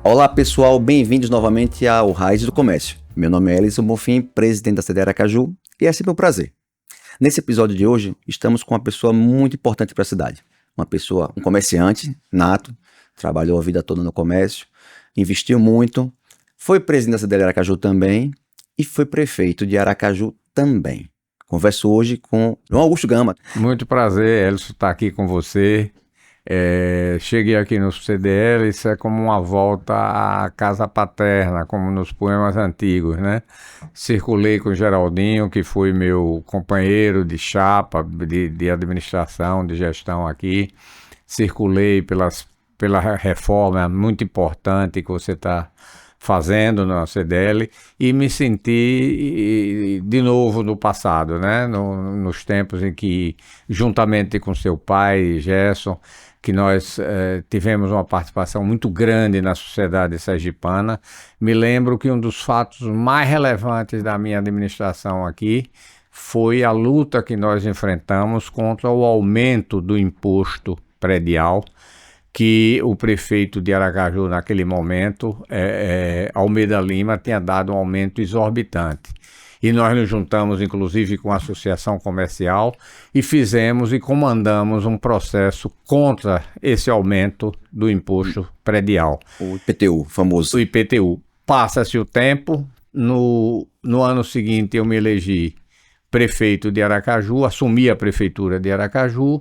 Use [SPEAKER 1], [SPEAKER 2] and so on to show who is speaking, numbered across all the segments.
[SPEAKER 1] Olá pessoal, bem-vindos novamente ao Raízes do Comércio. Meu nome é Elisson Bonfim, presidente da CD Aracaju, e é sempre um prazer. Nesse episódio de hoje, estamos com uma pessoa muito importante para a cidade. Um comerciante nato, trabalhou a vida toda no comércio, investiu muito, foi presidente da CD Aracaju também e foi prefeito de Aracaju também. Converso hoje com João Augusto Gama.
[SPEAKER 2] Muito prazer, Elisson, estar aqui com você. Cheguei aqui no CDL, isso é como uma volta à casa paterna, como nos poemas antigos, né? Circulei com o Geraldinho, que foi meu companheiro de chapa, de administração, de gestão aqui. Circulei pela reforma muito importante que você está fazendo na CDL e me senti de novo no passado, né? Nos tempos em que, juntamente com seu pai, Gerson, que nós tivemos uma participação muito grande na sociedade sergipana. Me lembro que um dos fatos mais relevantes da minha administração aqui foi a luta que nós enfrentamos contra o aumento do imposto predial, que o prefeito de Aracaju, naquele momento, Almeida Lima, tinha dado um aumento exorbitante. E nós nos juntamos, inclusive, com a Associação Comercial e fizemos e comandamos um processo contra esse aumento do imposto predial.
[SPEAKER 1] O IPTU, famoso.
[SPEAKER 2] O IPTU. Passa-se o tempo, no ano seguinte eu me elegi prefeito de Aracaju, assumi a prefeitura de Aracaju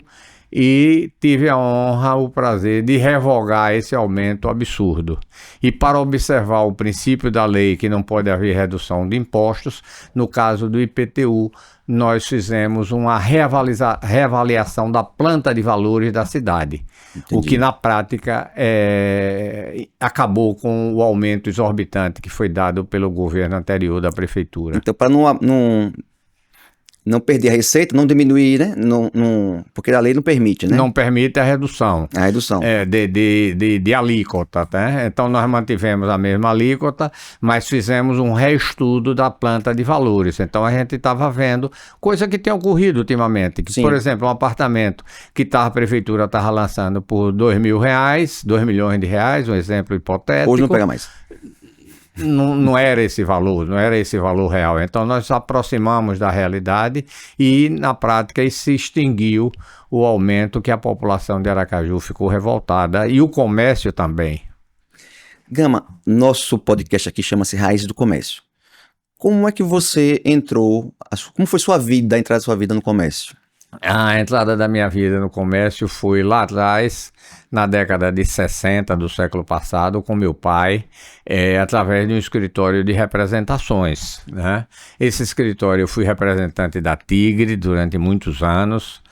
[SPEAKER 2] e tive a honra, o prazer de revogar esse aumento absurdo. E para observar o princípio da lei que não pode haver redução de impostos, no caso do IPTU, nós fizemos uma reavaliação da planta de valores da cidade. Entendi. O que na prática acabou com o aumento exorbitante que foi dado pelo governo anterior da prefeitura.
[SPEAKER 1] Então, para não perder a receita, não diminuir, né? Porque a lei não permite, né?
[SPEAKER 2] Não permite a redução.
[SPEAKER 1] A redução.
[SPEAKER 2] De alíquota, tá? Então nós mantivemos a mesma alíquota, mas fizemos um reestudo da planta de valores. Então a gente estava vendo coisa que tem ocorrido ultimamente. Que, por exemplo, um apartamento que a prefeitura estava lançando por R$2 mil, R$2 milhões, um exemplo hipotético.
[SPEAKER 1] Hoje não pega mais.
[SPEAKER 2] Não era esse valor real. Então nós nos aproximamos da realidade e na prática se extinguiu o aumento que a população de Aracaju ficou revoltada e o comércio também.
[SPEAKER 1] Gama, nosso podcast aqui chama-se Raízes do Comércio. Como é que você entrou, como foi sua vida, a entrada da sua vida no comércio?
[SPEAKER 2] A entrada da minha vida no comércio foi lá atrás, na década de 60 do século passado, com meu pai, através de um escritório de representações, né? Esse escritório eu fui representante da Tigre durante muitos anos.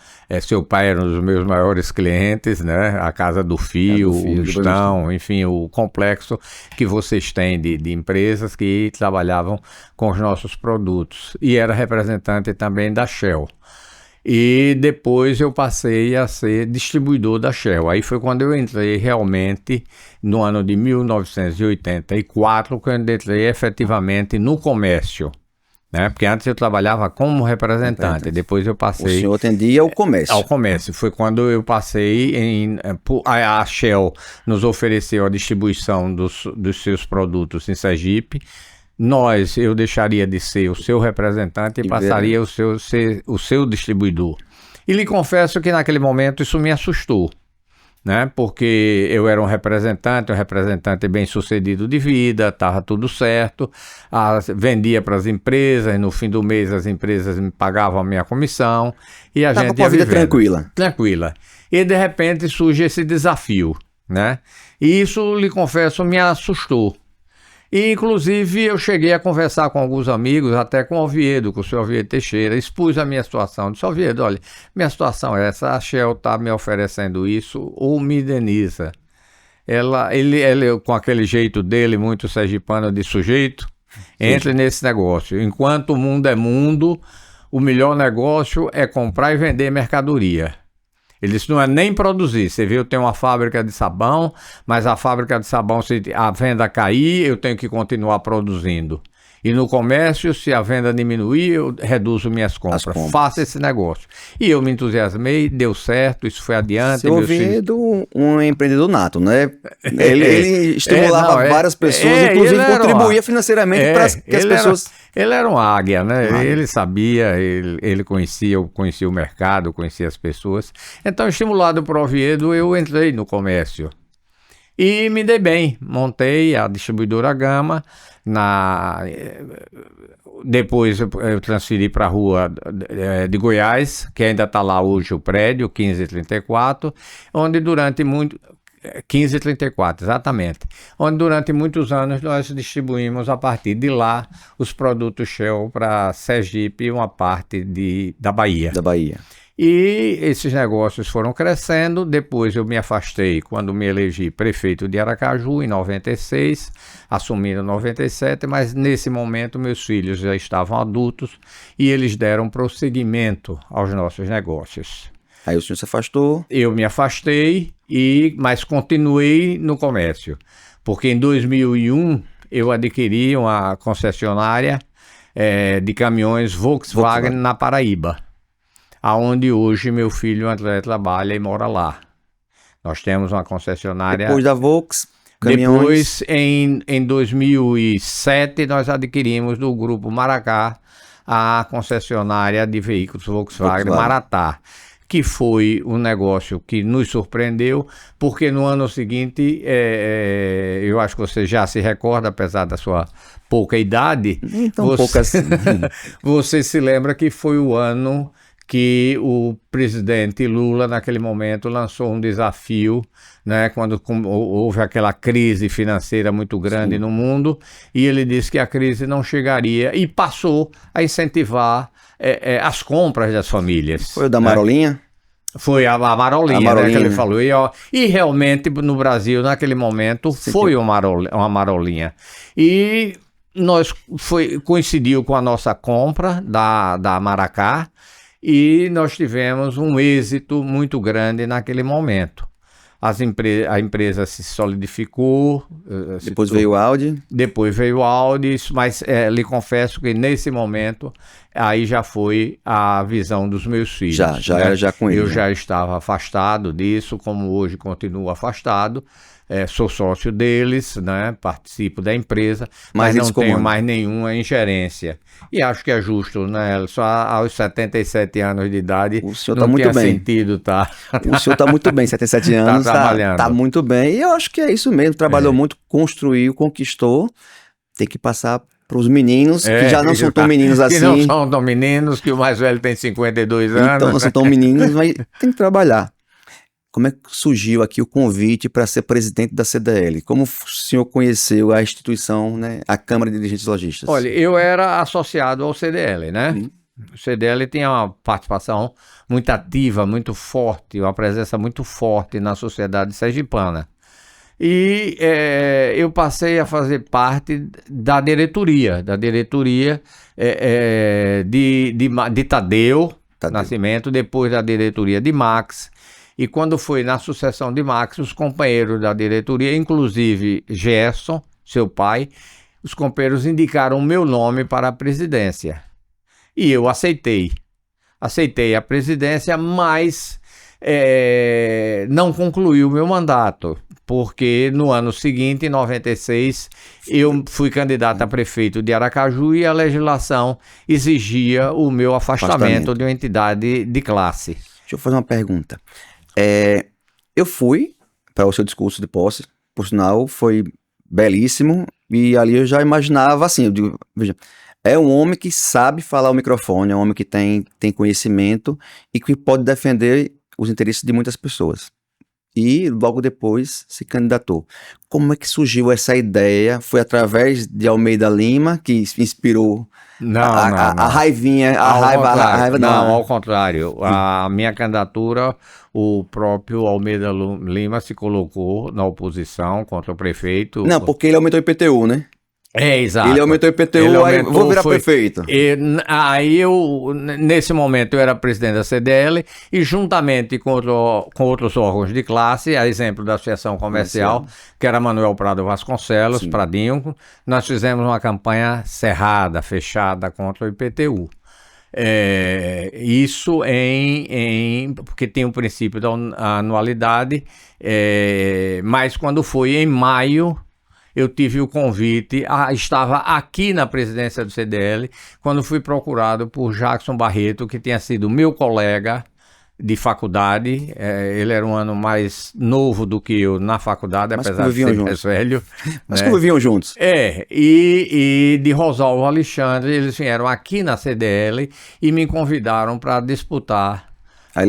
[SPEAKER 2] Seu pai era um dos meus maiores clientes, né? A Casa do Fio, o Estão, enfim, o complexo que vocês têm de empresas que trabalhavam com os nossos produtos. E era representante também da Shell. E depois eu passei a ser distribuidor da Shell. Aí foi quando eu entrei realmente, no ano de 1984, que eu entrei efetivamente no comércio, né? Porque antes eu trabalhava como representante, depois eu passei...
[SPEAKER 1] O senhor atendia ao comércio.
[SPEAKER 2] Ao comércio. Foi quando eu passei a Shell nos ofereceu a distribuição dos seus produtos em Sergipe. Eu deixaria de ser o seu representante e passaria a ser o seu distribuidor. E lhe confesso que naquele momento isso me assustou, né? Porque eu era um representante bem sucedido de vida, estava tudo certo, vendia para as empresas, no fim do mês as empresas me pagavam a minha comissão e a gente ia
[SPEAKER 1] vida
[SPEAKER 2] vivendo. Tranquila. E de repente surge esse desafio, né? E isso, lhe confesso, me assustou. E, inclusive, eu cheguei a conversar com alguns amigos, até com o Oviedo, com o senhor Oviedo Teixeira, expus a minha situação. Disse: Oviedo, olha, minha situação é essa, a Shell está me oferecendo isso, ou me indeniza. Ele, com aquele jeito dele, muito sergipano de sujeito, entre nesse negócio. Enquanto o mundo é mundo, o melhor negócio é comprar e vender mercadoria. Ele disse: não é nem produzir. Você viu, eu tenho uma fábrica de sabão, mas a fábrica de sabão, se a venda cair, eu tenho que continuar produzindo. E no comércio, se a venda diminuir, eu reduzo minhas compras. Faça esse negócio. E eu me entusiasmei, deu certo, isso foi adiante.
[SPEAKER 1] Seu Oviedo, um empreendedor nato, né? Ele estimulava várias pessoas, inclusive contribuía financeiramente para que as pessoas...
[SPEAKER 2] Ele era um águia, né? Ele sabia, ele conhecia o mercado, conhecia as pessoas. Então, estimulado por Oviedo, eu entrei no comércio. E me dei bem, montei a distribuidora Gama, depois eu transferi para a rua de Goiás, que ainda está lá hoje o prédio, 1534, onde durante 1534, exatamente. Onde durante muitos anos nós distribuímos a partir de lá os produtos Shell para Sergipe e uma parte da Bahia.
[SPEAKER 1] Da Bahia.
[SPEAKER 2] E esses negócios foram crescendo. Depois eu me afastei quando me elegi prefeito de Aracaju em 96, assumindo em 97, mas nesse momento meus filhos já estavam adultos e eles deram prosseguimento aos nossos negócios.
[SPEAKER 1] Aí o senhor se afastou?
[SPEAKER 2] Eu me afastei, mas continuei no comércio, porque em 2001 eu adquiri uma concessionária de caminhões Volkswagen na Paraíba, aonde hoje meu filho André trabalha e mora lá. Nós temos uma concessionária...
[SPEAKER 1] Depois da Volks, caminhões...
[SPEAKER 2] Depois, em 2007, nós adquirimos do Grupo Maracá a concessionária de veículos Volkswagen Maratá, que foi um negócio que nos surpreendeu, porque no ano seguinte, eu acho que você já se recorda, apesar da sua pouca idade,
[SPEAKER 1] então,
[SPEAKER 2] você se lembra que foi o ano que o presidente Lula, naquele momento, lançou um desafio, né, quando houve aquela crise financeira muito grande no mundo, e ele disse que a crise não chegaria, e passou a incentivar as compras das famílias.
[SPEAKER 1] Foi o da Marolinha?
[SPEAKER 2] Foi a Marolinha, né, que ele falou. E realmente, no Brasil, naquele momento, foi uma Marolinha. E coincidiu com a nossa compra da Maracá, e nós tivemos um êxito muito grande naquele momento. A empresa se solidificou.
[SPEAKER 1] Depois veio o Audi.
[SPEAKER 2] Depois veio o Audi, mas lhe confesso que nesse momento aí já foi a visão dos meus filhos.
[SPEAKER 1] Já era já com ele.
[SPEAKER 2] Eu já estava afastado disso, como hoje continuo afastado. Sou sócio deles, né? Participo da empresa, mas não tenho mais nenhuma ingerência. E acho que é justo, né? Só aos 77 anos de idade
[SPEAKER 1] o senhor
[SPEAKER 2] não
[SPEAKER 1] tá muito
[SPEAKER 2] tinha
[SPEAKER 1] bem.
[SPEAKER 2] Sentido, tá?
[SPEAKER 1] O senhor está muito bem, 77 anos,
[SPEAKER 2] trabalhando.
[SPEAKER 1] Tá muito bem. E eu acho que é isso mesmo, trabalhou muito, construiu, conquistou. Tem que passar para os meninos, que já não são tão meninos assim.
[SPEAKER 2] Que não são tão meninos, que o mais velho tem 52 anos.
[SPEAKER 1] Então não são tão meninos, mas tem que trabalhar. Como é que surgiu aqui o convite para ser presidente da CDL? Como o senhor conheceu a instituição, né, a Câmara de Dirigentes Lojistas?
[SPEAKER 2] Olha, eu era associado ao CDL, né? O CDL tinha uma participação muito ativa, muito forte, uma presença muito forte na sociedade sergipana. E eu passei a fazer parte da diretoria de Tadeu Nascimento, depois da diretoria de Max. E quando foi na sucessão de Max, os companheiros da diretoria, inclusive Gerson, seu pai, os companheiros indicaram o meu nome para a presidência. E eu aceitei. Aceitei a presidência, mas não concluí o meu mandato, porque no ano seguinte, em 96, eu fui candidato a prefeito de Aracaju e a legislação exigia o meu afastamento de uma entidade de classe.
[SPEAKER 1] Deixa eu fazer uma pergunta. Eu fui para o seu discurso de posse, por sinal, foi belíssimo, e ali eu já imaginava assim, eu digo, veja, é um homem que sabe falar o microfone, é um homem que tem conhecimento e que pode defender os interesses de muitas pessoas. E logo depois se candidatou. Como é que surgiu essa ideia? Foi através de Almeida Lima que inspirou a raivinha, a raiva?
[SPEAKER 2] Não, ao contrário. A minha candidatura, o próprio Almeida Lima se colocou na oposição contra o prefeito.
[SPEAKER 1] Não, porque ele aumentou o IPTU, né?
[SPEAKER 2] Exato.
[SPEAKER 1] Ele aumentou o IPTU,
[SPEAKER 2] Ele
[SPEAKER 1] aí
[SPEAKER 2] aumentou,
[SPEAKER 1] vou virar prefeito.
[SPEAKER 2] Aí nesse momento, eu era presidente da CDL e juntamente com outros órgãos de classe, a exemplo da Associação Comercial, que era Manuel Prado Vasconcelos,
[SPEAKER 1] Sim.
[SPEAKER 2] Pradinho, nós fizemos uma campanha cerrada, fechada contra o IPTU. Isso porque tem o princípio da anualidade, mas quando foi em maio, eu tive o convite, estava aqui na presidência do CDL, quando fui procurado por Jackson Barreto, que tinha sido meu colega de faculdade. Ele era um ano mais novo do que eu na faculdade,
[SPEAKER 1] Mas
[SPEAKER 2] apesar de ser mais velho.
[SPEAKER 1] Mas conviviam juntos.
[SPEAKER 2] E de Rosalvo Alexandre, eles vieram aqui na CDL e me convidaram para disputar a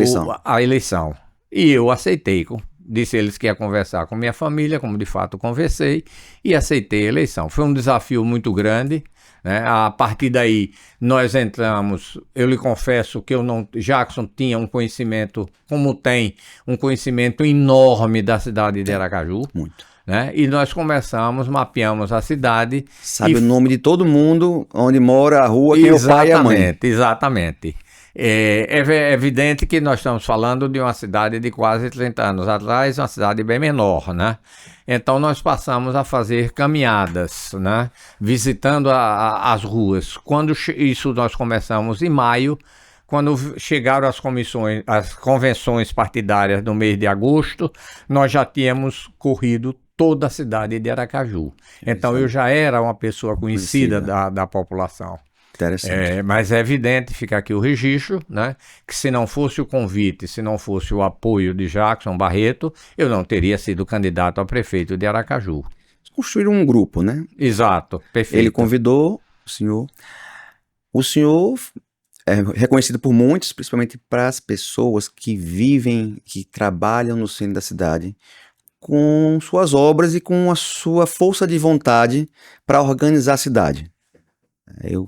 [SPEAKER 2] eleição. E eu aceitei. Disse eles que ia conversar com minha família, como de fato conversei, e aceitei a eleição. Foi um desafio muito grande, né? A partir daí, nós entramos, eu lhe confesso que Jackson tinha um conhecimento, como tem, um conhecimento enorme da cidade de Aracaju.
[SPEAKER 1] Muito.
[SPEAKER 2] Né? E nós começamos, mapeamos a cidade.
[SPEAKER 1] Sabe o nome de todo mundo, onde mora, a rua, quem é o pai e a mãe.
[SPEAKER 2] Exatamente. É evidente que nós estamos falando de uma cidade de quase 30 anos atrás, uma cidade bem menor, né? Então nós passamos a fazer caminhadas, né? Visitando as ruas. Isso nós começamos em maio, quando chegaram as convenções partidárias no mês de agosto, nós já tínhamos corrido toda a cidade de Aracaju. Então eu já era uma pessoa conhecida da população.
[SPEAKER 1] Interessante.
[SPEAKER 2] Mas é evidente, fica aqui o registro, né, que se não fosse o convite, se não fosse o apoio de Jackson Barreto, eu não teria sido candidato a prefeito de Aracaju.
[SPEAKER 1] Construíram um grupo, né?
[SPEAKER 2] Exato, perfeito.
[SPEAKER 1] Ele convidou o senhor. O senhor é reconhecido por muitos, principalmente para as pessoas que vivem, que trabalham no centro da cidade, com suas obras e com a sua força de vontade para organizar a cidade.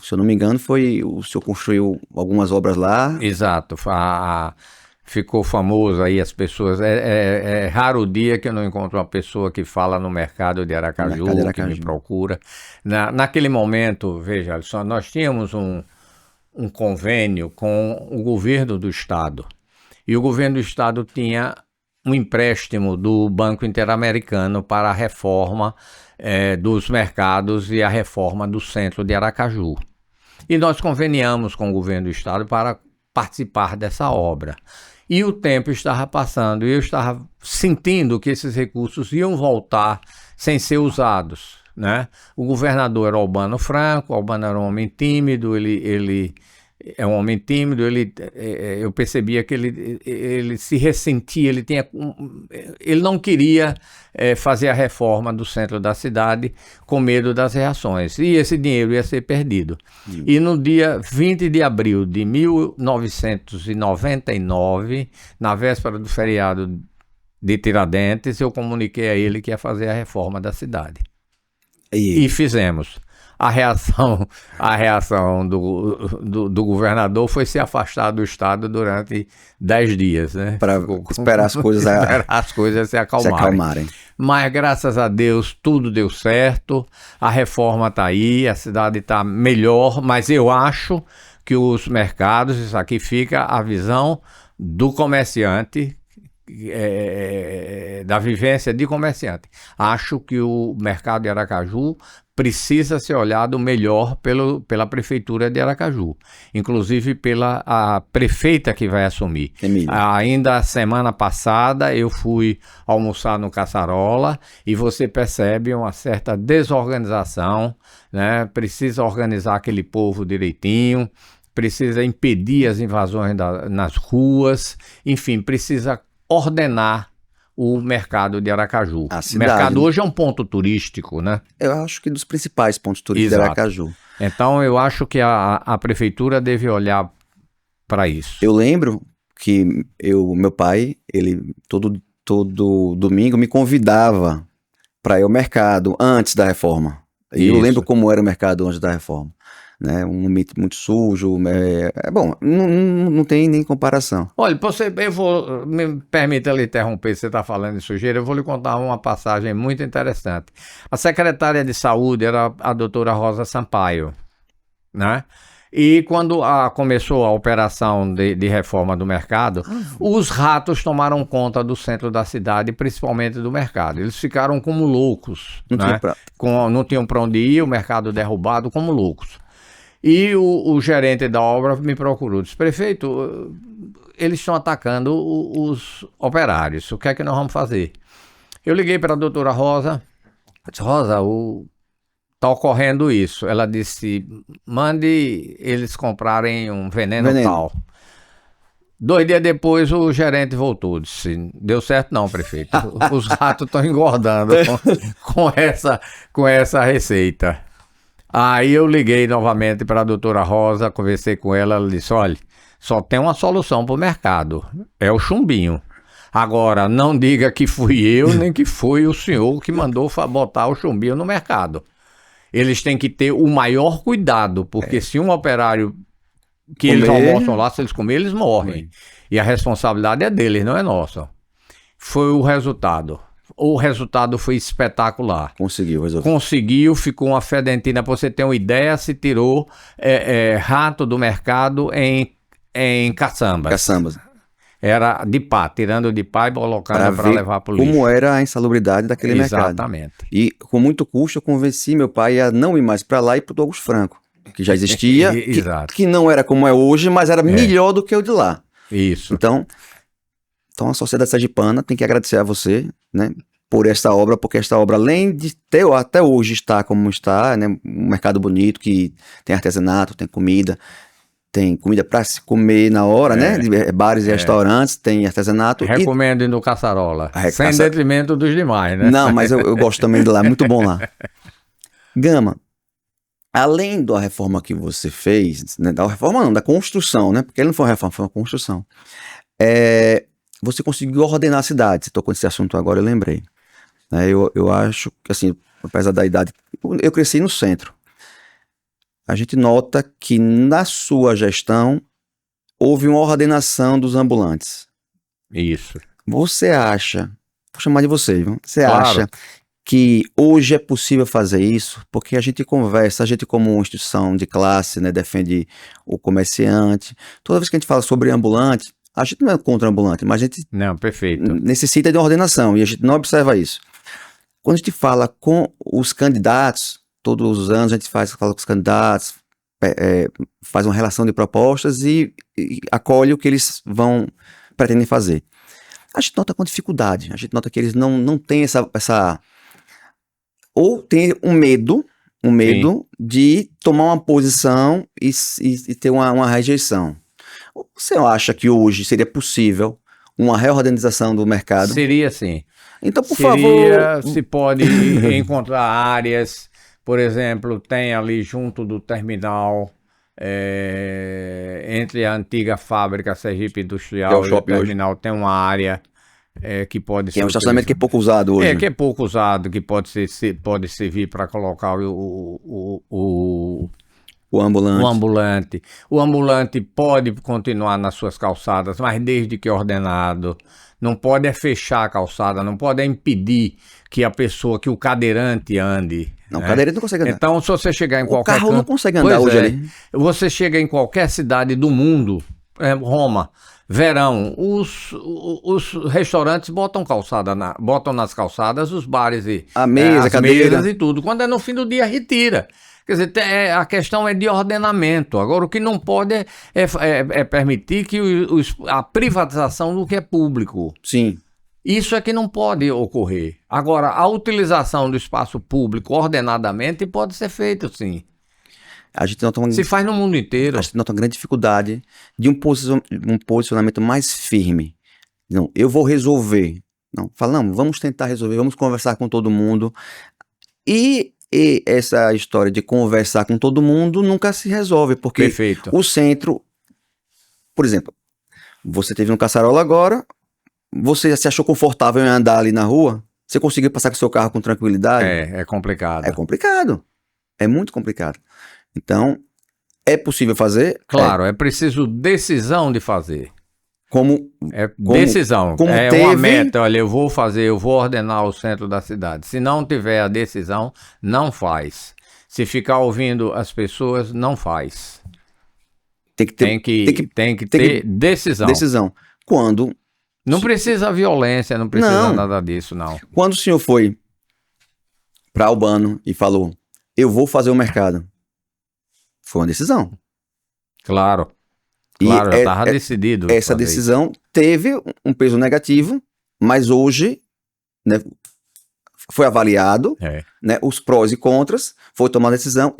[SPEAKER 1] Se eu não me engano, o senhor construiu algumas obras lá.
[SPEAKER 2] Exato. Ficou famoso aí as pessoas. É raro o dia que eu não encontro uma pessoa que fala no mercado de Aracaju, que me procura. Naquele momento, veja só, nós tínhamos um convênio com o governo do estado. E o governo do estado tinha um empréstimo do Banco Interamericano para a reforma dos mercados e a reforma do centro de Aracaju. E nós conveniamos com o governo do estado para participar dessa obra. E o tempo estava passando e eu estava sentindo que esses recursos iam voltar sem ser usados, né? O governador era Albano Franco. Albano era um homem tímido, ele é um homem tímido, eu percebia que ele se ressentia, ele não queria fazer a reforma do centro da cidade com medo das reações, e esse dinheiro ia ser perdido. E no dia 20 de abril de 1999, na véspera do feriado de Tiradentes, eu comuniquei a ele que ia fazer a reforma da cidade. E fizemos. A reação do governador foi se afastar do estado durante 10 dias, né?
[SPEAKER 1] Para esperar as coisas
[SPEAKER 2] se acalmarem. Mas graças a Deus tudo deu certo, a reforma está aí, a cidade está melhor, mas eu acho que os mercados, isso aqui fica a visão do comerciante, da vivência de comerciante. Acho que o mercado de Aracaju precisa ser olhado melhor pela prefeitura de Aracaju, inclusive pela a prefeita que vai assumir. Ainda semana passada eu fui almoçar no Caçarola e você percebe uma certa desorganização, né? Precisa organizar aquele povo direitinho, precisa impedir as invasões nas ruas, enfim, precisa ordenar o mercado de Aracaju. O mercado hoje é um ponto turístico, né?
[SPEAKER 1] Eu acho que dos principais pontos turísticos de Aracaju.
[SPEAKER 2] Então eu acho que a prefeitura deve olhar para isso.
[SPEAKER 1] Eu lembro que meu pai, ele todo domingo me convidava para ir ao mercado antes da reforma. E eu lembro como era o mercado antes da reforma. né? Um ambiente muito sujo. Bom, não tem nem comparação.
[SPEAKER 2] Olha, me permita lhe interromper, você está falando de sujeira, eu vou lhe contar uma passagem muito interessante. A secretária de saúde era a doutora Rosa Sampaio, né? E quando começou a operação de reforma do mercado, os ratos tomaram conta do centro da cidade, principalmente do mercado. Eles ficaram como loucos,
[SPEAKER 1] Não
[SPEAKER 2] né? Não tinham para onde ir, o mercado derrubado, como loucos. E o gerente da obra me procurou, disse: prefeito, eles estão atacando os operários, o que é que nós vamos fazer? Eu liguei para a doutora Rosa, disse: Rosa, está ocorrendo isso. Ela disse: mande eles comprarem um veneno tal. 2 dias depois o gerente voltou, disse: deu certo não, prefeito, os ratos estão engordando com essa receita. Aí eu liguei novamente para a doutora Rosa, conversei com ela, ela disse: olha, só tem uma solução para o mercado, é o chumbinho. Agora, não diga que fui eu, nem que foi o senhor que mandou botar o chumbinho no mercado. Eles têm que ter o maior cuidado, porque se um operário que eles almoçam lá, se eles comerem, eles morrem. E a responsabilidade é deles, não é nossa. Foi o resultado. O resultado foi espetacular.
[SPEAKER 1] Conseguiu resolver.
[SPEAKER 2] Conseguiu, ficou uma fedentina. Para você ter uma ideia, se tirou rato do mercado em caçambas.
[SPEAKER 1] Caçambas.
[SPEAKER 2] Era de pá, tirando de pá e colocando para levar para o lixo.
[SPEAKER 1] Como era a insalubridade daquele mercado.
[SPEAKER 2] Exatamente.
[SPEAKER 1] E com muito custo eu convenci meu pai a não ir mais para lá e para o Douglas Franco, que já existia, que não era como é hoje, mas era melhor do que o de lá.
[SPEAKER 2] Isso.
[SPEAKER 1] Então a sociedade sergipana tem que agradecer a você, né, por esta obra, porque esta obra, além de ter até hoje estar como está, né, um mercado bonito que tem artesanato, tem comida para se comer na hora, né? Bares e restaurantes, tem artesanato.
[SPEAKER 2] Recomendo ir no Caçarola, sem detrimento dos demais, né?
[SPEAKER 1] Não, mas eu gosto também de lá, é muito bom lá. Gama, além da reforma que você fez, né, da reforma não, da construção, né? Porque ele não foi uma reforma, foi uma construção. Você conseguiu ordenar a cidade. Você tocou nesse assunto agora, eu lembrei. Eu acho que, assim, apesar da idade, eu cresci no centro. A gente nota que na sua gestão houve uma ordenação dos ambulantes.
[SPEAKER 2] Isso.
[SPEAKER 1] Você acha, vou chamar de você, viu? Você acha que hoje é possível fazer isso? Porque a gente conversa, a gente como uma instituição de classe, né, defende o comerciante. Toda vez que a gente fala sobre ambulante, a gente não é contra ambulante, mas a gente necessita de uma ordenação e a gente não observa isso. Quando a gente fala com os candidatos, todos os anos a gente fala com os candidatos, faz uma relação de propostas e acolhe o que eles pretendem fazer. A gente nota com dificuldade, a gente nota que eles não têm essa ou tem um medo de tomar uma posição e ter uma rejeição. Você acha que hoje seria possível uma reorganização do mercado?
[SPEAKER 2] Seria sim.
[SPEAKER 1] Então, por favor...
[SPEAKER 2] Se pode encontrar áreas... Por exemplo, tem ali junto do terminal, entre a antiga fábrica Sergipe Industrial e o terminal, tem uma área que pode ser...
[SPEAKER 1] é um estacionamento que é pouco usado hoje.
[SPEAKER 2] Que é pouco usado, que pode servir para colocar o ambulante. O ambulante pode continuar nas suas calçadas, mas desde que ordenado. Não pode fechar a calçada, não pode impedir que que o cadeirante ande.
[SPEAKER 1] Não, o cadeirante não consegue andar.
[SPEAKER 2] Então, se você chegar em qualquer...
[SPEAKER 1] O carro não consegue andar hoje ali.
[SPEAKER 2] Você chega em qualquer cidade do mundo, Roma, verão, os restaurantes botam nas calçadas os bares e
[SPEAKER 1] a mesa,
[SPEAKER 2] as
[SPEAKER 1] cadeira.
[SPEAKER 2] mesas e tudo. Quando é no fim do dia, retira. Quer dizer, a questão é de ordenamento. Agora, o que não pode é permitir que a privatização do que é público.
[SPEAKER 1] Sim.
[SPEAKER 2] Isso é que não pode ocorrer. Agora, a utilização do espaço público ordenadamente pode ser feita, sim.
[SPEAKER 1] A gente nota
[SPEAKER 2] se faz no mundo inteiro.
[SPEAKER 1] A gente nota uma grande dificuldade de um posicionamento mais firme. Não, eu vou resolver. Não, fala, não, vamos tentar resolver, vamos conversar com todo mundo. E essa história de conversar com todo mundo nunca se resolve, porque o centro, por exemplo, você esteve no Caçarola agora, você se achou confortável em andar ali na rua? Você conseguiu passar com o seu carro com tranquilidade?
[SPEAKER 2] É complicado.
[SPEAKER 1] É complicado, é muito complicado. Então, É possível fazer?
[SPEAKER 2] Claro, é preciso decisão de fazer.
[SPEAKER 1] Como
[SPEAKER 2] Decisão.
[SPEAKER 1] como
[SPEAKER 2] É
[SPEAKER 1] teve...
[SPEAKER 2] uma meta, olha, eu vou ordenar o centro da cidade. Se não tiver a decisão, não faz. Se ficar ouvindo as pessoas, não faz.
[SPEAKER 1] Tem que ter,
[SPEAKER 2] Tem que ter decisão.
[SPEAKER 1] decisão. Quando...
[SPEAKER 2] Não precisa violência, não precisa nada disso, não.
[SPEAKER 1] Quando o senhor foi para Albano e falou, eu vou fazer o mercado, foi uma decisão.
[SPEAKER 2] Claro. Claro, já estava decidido.
[SPEAKER 1] Essa decisão teve um peso negativo, mas hoje, né, foi avaliado, né, os prós e contras, foi tomada a decisão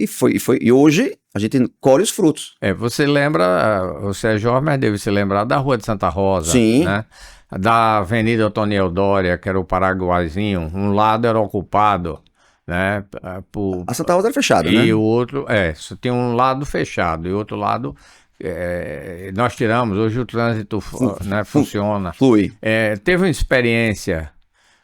[SPEAKER 1] e hoje a gente colhe os frutos.
[SPEAKER 2] Você lembra, você é jovem, mas deve se lembrar da Rua de Santa Rosa.
[SPEAKER 1] Sim.
[SPEAKER 2] Né? Da Avenida Otônio Eudória, que era o Paraguaizinho, um lado era ocupado, né?
[SPEAKER 1] A Santa Rosa era fechada,
[SPEAKER 2] e
[SPEAKER 1] né?
[SPEAKER 2] o outro, só tinha um lado fechado e o outro lado nós tiramos, hoje o trânsito né, funciona.
[SPEAKER 1] Flui.
[SPEAKER 2] Teve uma experiência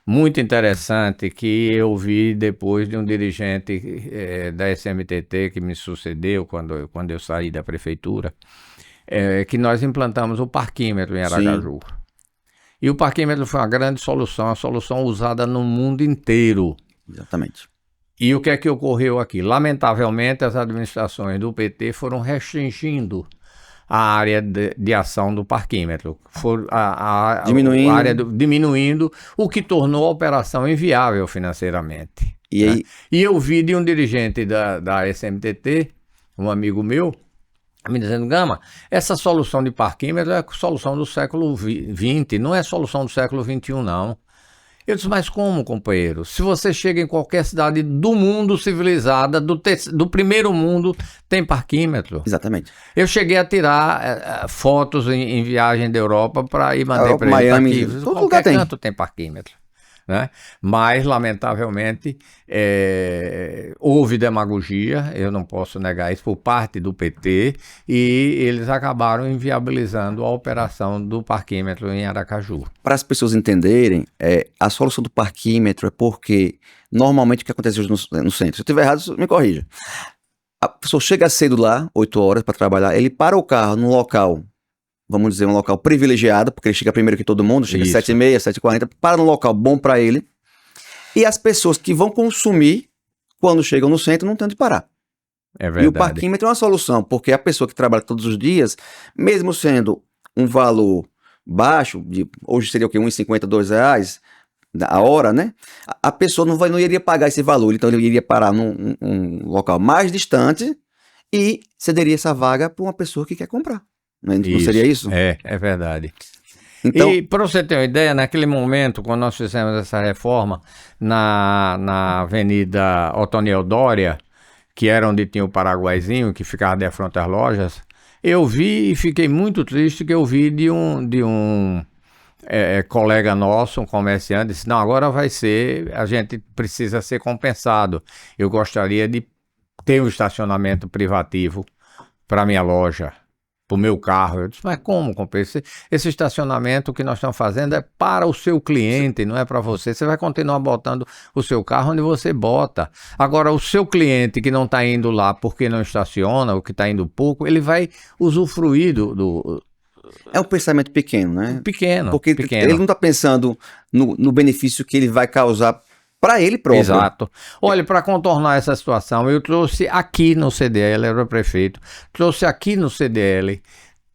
[SPEAKER 2] muito interessante que eu vi depois de um dirigente da SMTT que me sucedeu quando eu saí da prefeitura, que nós implantamos o parquímetro em Aracaju. Sim. E o parquímetro foi uma grande solução, uma solução usada no mundo inteiro.
[SPEAKER 1] Exatamente.
[SPEAKER 2] E o que é que ocorreu aqui? Lamentavelmente, as administrações do PT foram restringindo a área de ação do parquímetro. Diminuindo, o que tornou a operação inviável financeiramente.
[SPEAKER 1] E aí?
[SPEAKER 2] E eu vi de um dirigente da SMTT, um amigo meu, me dizendo, Gama, essa solução de parquímetro é a solução do século XX, não é solução do século XXI, não. Eu disse, mas como, companheiro? Se você chega em qualquer cidade do mundo civilizada, do primeiro mundo, tem parquímetro.
[SPEAKER 1] Exatamente.
[SPEAKER 2] Eu cheguei a tirar fotos em viagem da Europa para ir mandar para ele
[SPEAKER 1] Miami,
[SPEAKER 2] todo lugar canto tem parquímetro. Né? Mas, lamentavelmente, houve demagogia, eu não posso negar isso, por parte do PT, e eles acabaram inviabilizando a operação do parquímetro em Aracaju.
[SPEAKER 1] Para as pessoas entenderem, a solução do parquímetro é porque, normalmente, o que acontece hoje no centro, se eu estiver errado, me corrija. A pessoa chega cedo lá, 8 horas para trabalhar, ele para o carro num local, vamos dizer, um local privilegiado, porque ele chega primeiro que todo mundo, chega às 7h30, 7h40, para num local bom para ele. E as pessoas que vão consumir, quando chegam no centro, não tem onde parar.
[SPEAKER 2] É verdade.
[SPEAKER 1] E o parquímetro é uma solução, porque a pessoa que trabalha todos os dias, mesmo sendo um valor baixo, hoje seria o quê? R$1,50, R$2 a hora, né? A pessoa não iria pagar esse valor, então ele iria parar num local mais distante e cederia essa vaga para uma pessoa que quer comprar. Não seria isso?
[SPEAKER 2] É verdade.
[SPEAKER 1] Então,
[SPEAKER 2] e para você ter uma ideia, naquele momento, quando nós fizemos essa reforma na Avenida Otônio Eudória, que era onde tinha o Paraguaizinho, que ficava de frente às lojas, eu vi e fiquei muito triste que eu vi de um colega nosso, um comerciante, disse, não, agora a gente precisa ser compensado. Eu gostaria de ter um estacionamento privativo para minha loja, para o meu carro. Eu disse, mas como, companheiro? Esse estacionamento que nós estamos fazendo é para o seu cliente, não é para você. Você vai continuar botando o seu carro onde você bota. Agora, o seu cliente que não está indo lá porque não estaciona, ou que está indo pouco, ele vai usufruir do...
[SPEAKER 1] É um pensamento pequeno, né?
[SPEAKER 2] Pequeno.
[SPEAKER 1] Porque ele não está pensando no benefício que ele vai causar para ele próprio.
[SPEAKER 2] Exato. Olha, para contornar essa situação, eu trouxe aqui no CDL, era o prefeito, trouxe aqui no CDL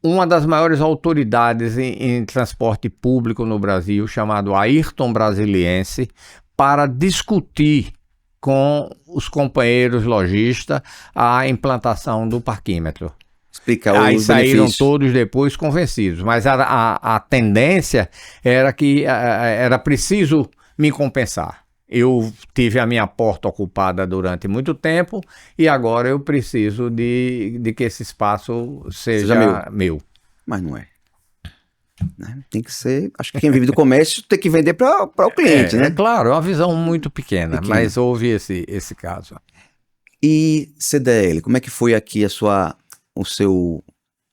[SPEAKER 2] uma das maiores autoridades em transporte público no Brasil, chamado Ayrton Brasiliense, para discutir com os companheiros lojistas a implantação do parquímetro.
[SPEAKER 1] Explicar os
[SPEAKER 2] Aí saíram
[SPEAKER 1] benefícios.
[SPEAKER 2] todos depois convencidos, mas a tendência era que era preciso me compensar. Eu tive a minha porta ocupada durante muito tempo e agora eu preciso de que esse espaço seja meu.
[SPEAKER 1] Mas não é. Né? Tem que ser... Acho que quem vive do comércio tem que vender para o cliente, né?
[SPEAKER 2] É claro, é uma visão muito pequena, mas houve esse caso.
[SPEAKER 1] E CDL, como é que foi aqui o seu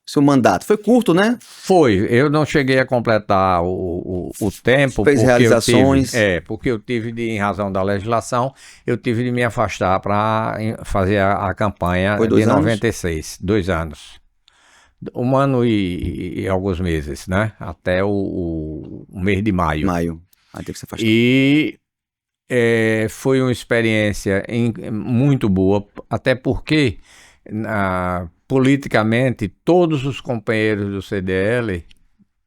[SPEAKER 1] seu mandato? Foi curto, né?
[SPEAKER 2] Foi, eu não cheguei a completar o tempo.
[SPEAKER 1] Fez realizações.
[SPEAKER 2] Porque eu tive, em razão da legislação, eu tive de me afastar para fazer a campanha
[SPEAKER 1] Foi
[SPEAKER 2] de
[SPEAKER 1] 2 anos?
[SPEAKER 2] 96, 2 anos. 1 ano e alguns meses, né? Até o mês de maio.
[SPEAKER 1] Aí teve que se afastar.
[SPEAKER 2] E foi uma experiência muito boa, até porque politicamente todos os companheiros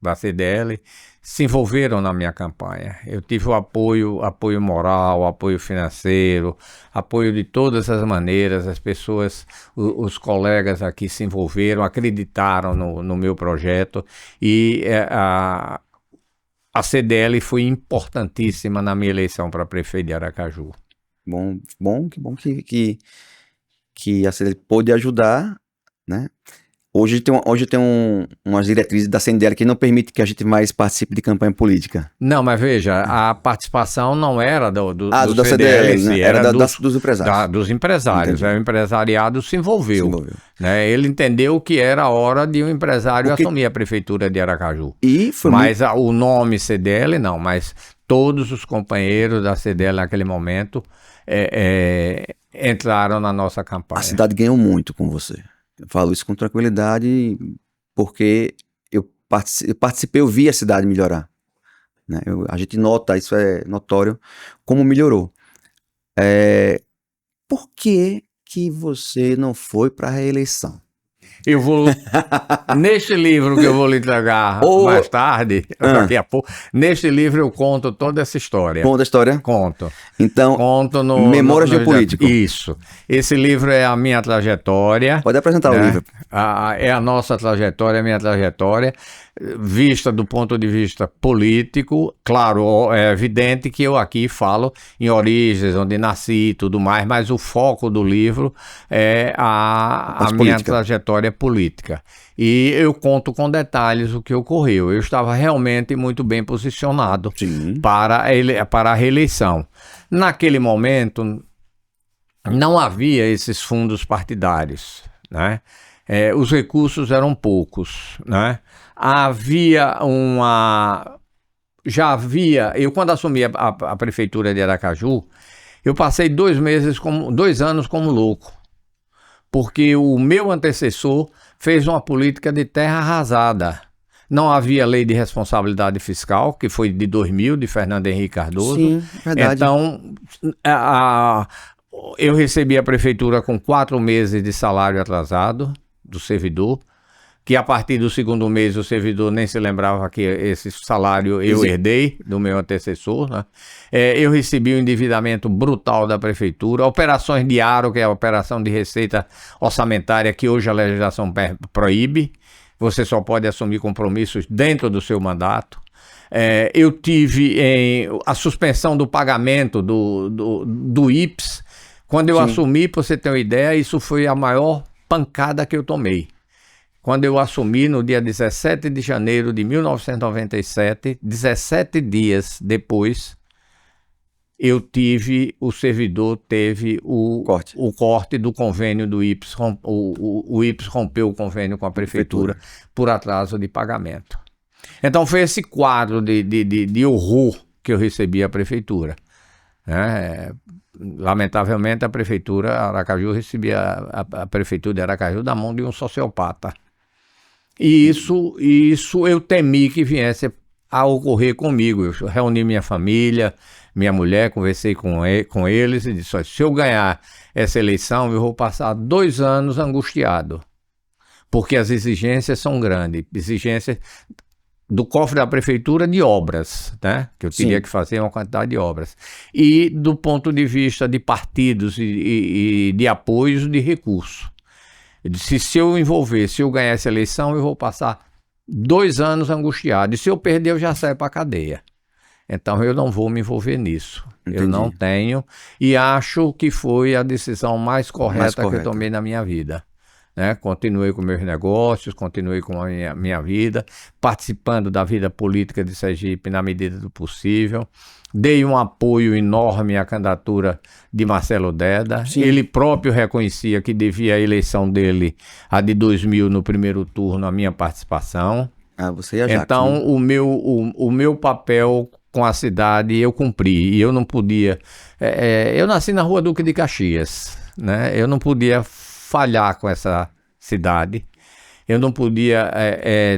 [SPEAKER 2] da CDL, se envolveram na minha campanha. Eu tive o apoio moral, apoio financeiro, apoio de todas as maneiras. As pessoas, os colegas aqui se envolveram, acreditaram no meu projeto e a CDL foi importantíssima na minha eleição para prefeito de Aracaju.
[SPEAKER 1] Que bom que a CDL pôde ajudar, né? Hoje tem umas diretrizes da CDL que não permite que a gente mais participe de campanha política.
[SPEAKER 2] Não, mas veja, a participação não era do
[SPEAKER 1] da
[SPEAKER 2] CDL,
[SPEAKER 1] né? Era dos empresários.
[SPEAKER 2] Dos empresários. O empresariado se envolveu. Né? Ele entendeu que era a hora de um empresário assumir a prefeitura de Aracaju. Mas o nome CDL não, mas todos os companheiros da CDL naquele momento entraram na nonossa campanha.
[SPEAKER 1] A cidade ganhou muito com você. Eu falo isso com tranquilidade porque eu participei, eu vi a cidade melhorar. Né? A gente nota, isso é notório, como melhorou. Por que você não foi para a reeleição?
[SPEAKER 2] Eu vou, neste livro que eu vou lhe entregar mais tarde, daqui a pouco, neste livro eu conto toda essa história.
[SPEAKER 1] Conta a história?
[SPEAKER 2] Conto.
[SPEAKER 1] Então,
[SPEAKER 2] conto
[SPEAKER 1] Memórias de um Político.
[SPEAKER 2] Isso. Esse livro é a minha trajetória.
[SPEAKER 1] Pode apresentar o livro.
[SPEAKER 2] É a nossa trajetória, a minha trajetória, vista do ponto de vista político. Claro, é evidente que eu aqui falo em origens, onde nasci e tudo mais, mas o foco do livro é a minha trajetória política. E eu conto com detalhes o que ocorreu. Eu estava realmente muito bem posicionado para a reeleição. Naquele momento, não havia esses fundos partidários, né? Os recursos eram poucos, né? Eu quando assumi a prefeitura de Aracaju, eu passei 2 anos como louco, porque o meu antecessor fez uma política de terra arrasada. Não havia lei de responsabilidade fiscal, que foi de 2000, de Fernando Henrique Cardoso.
[SPEAKER 1] Sim, verdade.
[SPEAKER 2] Então, eu recebi a prefeitura com 4 meses de salário atrasado do servidor, que a partir do 2º mês o servidor nem se lembrava que esse salário eu herdei do meu antecessor, né? Eu recebi um endividamento brutal da prefeitura, operações de aro, que é a operação de receita orçamentária, que hoje a legislação proíbe, você só pode assumir compromissos dentro do seu mandato. Eu tive a suspensão do pagamento do IPS. Quando eu assumi, para você ter uma ideia, isso foi a maior pancada que eu tomei. Quando eu assumi, no dia 17 de janeiro de 1997, 17 dias depois, o servidor teve o corte do convênio do IPS. O IPS rompeu o convênio com a prefeitura por atraso de pagamento. Então foi esse quadro de horror que eu recebi a prefeitura. Lamentavelmente a prefeitura Aracaju recebia a prefeitura de Aracaju da mão de um sociopata. E isso eu temi que viesse a ocorrer comigo. Eu reuni minha família, minha mulher, conversei com eles e disse: se eu ganhar essa eleição, eu vou passar 2 anos angustiado, porque as exigências são grandes, exigências do cofre da prefeitura de obras, né? Que eu teria que fazer uma quantidade de obras. E do ponto de vista de partidos e de apoios de recursos. Eu disse, se eu ganhar essa eleição, eu vou passar 2 anos angustiado. E se eu perder, eu já saio para a cadeia. Então eu não vou me envolver nisso. Entendi. Eu não tenho. E acho que foi a decisão mais correta que eu tomei na minha vida. né? Continuei com meus negócios, continuei com a minha vida, participando da vida política de Sergipe na medida do possível. Dei um apoio enorme à candidatura de Marcelo Deda.
[SPEAKER 1] Sim.
[SPEAKER 2] Ele próprio reconhecia que devia a eleição dele, a de 2000, no primeiro turno, a minha participação.
[SPEAKER 1] Você e a Jackson.
[SPEAKER 2] Então, né? o meu papel com a cidade eu cumpri. E eu não podia... eu nasci na Rua Duque de Caxias, né? Eu não podia falhar com essa cidade. Eu não podia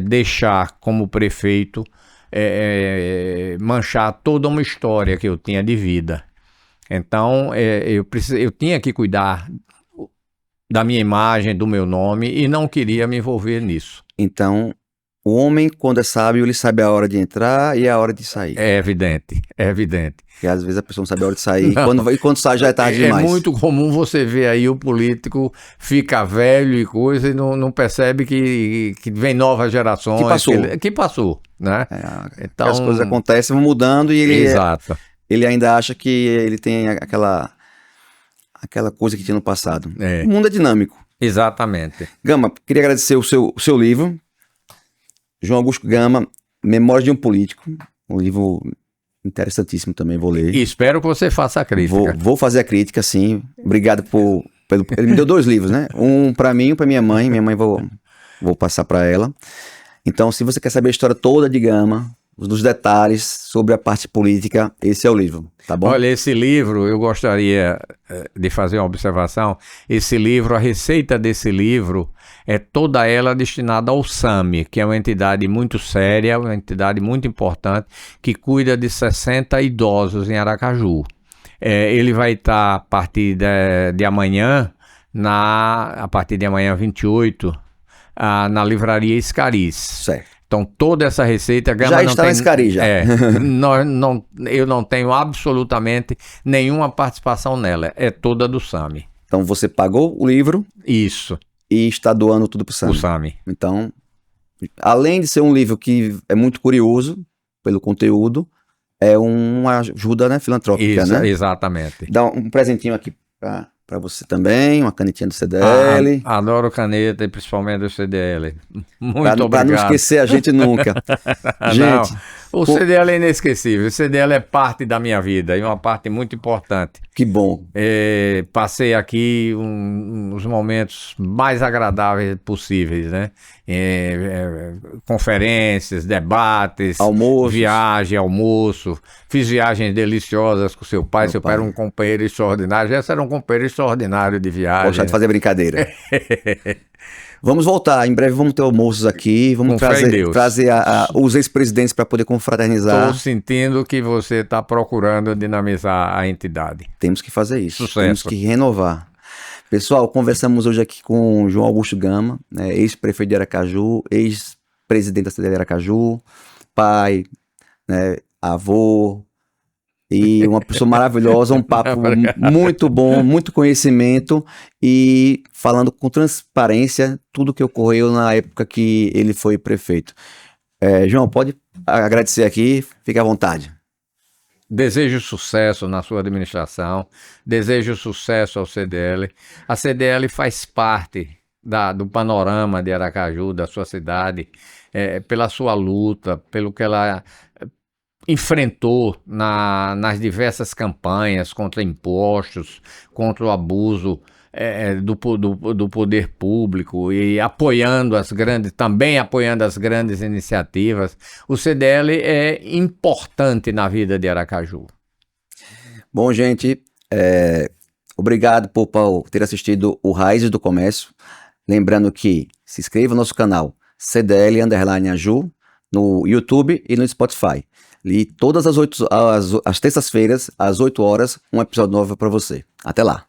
[SPEAKER 2] deixar, como prefeito, manchar toda uma história que eu tinha de vida. Então, eu tinha que cuidar da minha imagem, do meu nome, e não queria me envolver nisso.
[SPEAKER 1] Então, o homem, quando é sábio, ele sabe a hora de entrar e a hora de sair.
[SPEAKER 2] É evidente, é evidente.
[SPEAKER 1] Porque às vezes a pessoa não sabe a hora de sair, e quando sai já é tarde demais.
[SPEAKER 2] É muito comum você ver aí o político fica velho e coisa e não percebe que vem novas gerações. Que passou, né?
[SPEAKER 1] Então, as coisas acontecem, vão mudando e
[SPEAKER 2] Exato.
[SPEAKER 1] Ele ainda acha que ele tem aquela coisa que tinha no passado. O mundo é dinâmico.
[SPEAKER 2] Exatamente.
[SPEAKER 1] Gama, queria agradecer o seu livro, João Augusto Gama, Memórias de um Político, um livro interessantíssimo também, vou ler.
[SPEAKER 2] E espero que você faça a crítica.
[SPEAKER 1] Vou fazer a crítica, sim. Obrigado ele me deu 2 livros, né? Um para mim e um para minha mãe. Minha mãe vou passar para ela. Então, se você quer saber a história toda de Gama, dos detalhes sobre a parte política, esse é o livro, tá bom?
[SPEAKER 2] Olha, esse livro, eu gostaria de fazer uma observação. Esse livro, a receita desse livro é toda ela destinada ao SAMI, que é uma entidade muito séria, uma entidade muito importante, que cuida de 60 idosos em Aracaju. Ele vai estar a partir de amanhã, a partir de amanhã 28, na livraria Escariz.
[SPEAKER 1] Certo.
[SPEAKER 2] Então, toda essa receita...
[SPEAKER 1] Já está na Escariz, já.
[SPEAKER 2] Eu não tenho absolutamente nenhuma participação nela. É toda do SAMI.
[SPEAKER 1] Então, você pagou o livro...
[SPEAKER 2] Isso.
[SPEAKER 1] E está doando tudo para o SAMI.
[SPEAKER 2] O SAMI.
[SPEAKER 1] Então, além de ser um livro que é muito curioso pelo conteúdo, é uma ajuda, né, filantrópica, né?
[SPEAKER 2] Exatamente.
[SPEAKER 1] Dá um presentinho aqui para você também, uma canetinha do CDL.
[SPEAKER 2] Adoro caneta e principalmente do CDL. Muito obrigado.
[SPEAKER 1] Para não esquecer a gente nunca. Gente,
[SPEAKER 2] o CDL é inesquecível. O CDL é parte da minha vida e uma parte muito importante.
[SPEAKER 1] Que bom.
[SPEAKER 2] Passei aqui os momentos mais agradáveis possíveis, né? Conferências, debates,
[SPEAKER 1] almoços.
[SPEAKER 2] Viagem, almoço. Fiz viagens deliciosas com seu pai. Seu pai era um companheiro extraordinário. Esse era um companheiro extraordinário de viagem.
[SPEAKER 1] Poxa, de fazer brincadeira. Vamos voltar, em breve vamos ter almoços aqui, vamos trazer os ex-presidentes para poder confraternizar.
[SPEAKER 2] Estou sentindo que você está procurando dinamizar a entidade.
[SPEAKER 1] Temos que fazer isso,
[SPEAKER 2] Sucesso.
[SPEAKER 1] Temos que renovar. Pessoal, conversamos hoje aqui com o João Augusto Gama, né, ex-prefeito de Aracaju, ex-presidente da cidade de Aracaju, pai, né, avô, e uma pessoa maravilhosa, um papo muito bom, muito conhecimento e falando com transparência tudo que ocorreu na época que ele foi prefeito. João, pode agradecer aqui, fique à vontade.
[SPEAKER 2] Desejo sucesso na sua administração, desejo sucesso ao CDL. A CDL faz parte do panorama de Aracaju, da sua cidade, pela sua luta, pelo que ela enfrentou nas diversas campanhas contra impostos, contra o abuso do poder público e também apoiando as grandes iniciativas. O CDL é importante na vida de Aracaju.
[SPEAKER 1] Bom, gente, obrigado por ter assistido o Raízes do Comércio. Lembrando que se inscreva no nosso canal CDL_Aju no YouTube e no Spotify. E todas as terças-feiras, às 8 horas, um episódio novo para você. Até lá!